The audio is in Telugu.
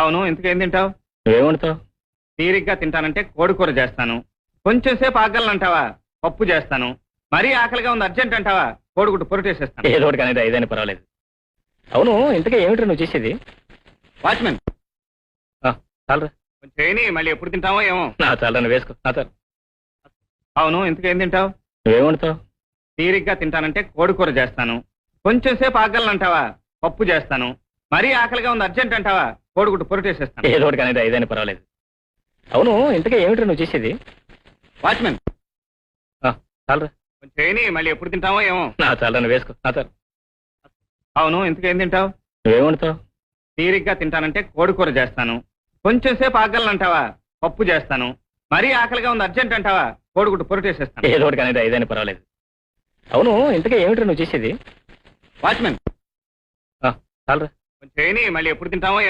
అవును, ఇంతకేం తింటావు? నువ్వేమంటావు? తీరిగ్గా తింటానంటే కోడి కూర చేస్తాను. కొంచెం సేపు ఆగలనంటావా పప్పు చేస్తాను. మరీ ఆకలిగా ఉంది అర్జెంట్ అంటావా కోడిగుడ్డు పొరటేసేస్తాను. ఏదో ఒకటి కానీ ఐదైనా పర్వాలేదు. అవును, ఇంతకీ ఏమిటో నువ్వు చేసేది? వాచ్మెన్ చాలరా. కొంచెం చేయని, మళ్ళీ ఎప్పుడు తింటామో ఏమో. నా చాలరా, నువ్వు వేసుకో. నా చాలు. అవును, ఇంతకేం తింటావు? నువ్వేమంటావు? తీరిగ్గా తింటానంటే కోడి కూర చేస్తాను. కొంచెం సేపు ఆగలనంటావా పప్పు చేస్తాను. మరీ ఆకలిగా ఉంది అర్జెంట్ అంటావా కోడిగుడ్డు పొరటేసేస్తాను. ఏదో ఒకటి కానీ ఐదైనా పర్వాలేదు. అవును, ఇంతకీ ఏమిటో నువ్వు చేసేది? వాచ్మెన్ చాలరా. కొంచెం చేయని, మళ్ళీ ఎప్పుడు తింటామో ఏమో. నా చాలరా, నువ్వు వేసుకో. నా చాలు. అవును, ఇంతకేం తింటావు? నువ్వేమంటావు? తీరిగ్గా తింటానంటే కోడి కూర చేస్తాను. కొంచెం సేపు ఆగలనంటావా పప్పు చేస్తాను. మరీ ఆకలిగా ఉంది అర్జెంట్ అంటావా కోడిగుడ్డు పొరటేసేస్తాను. ఏదో ఒకటి కానీ ఐదైనా పర్వాలేదు. అవును, ఇంతకీ ఏమిటో నువ్వు చేసేది? వాచ్మెన్ చాలరా. కొంచెం చేయని, మళ్ళీ ఎప్పుడు తింటామో ఏమో.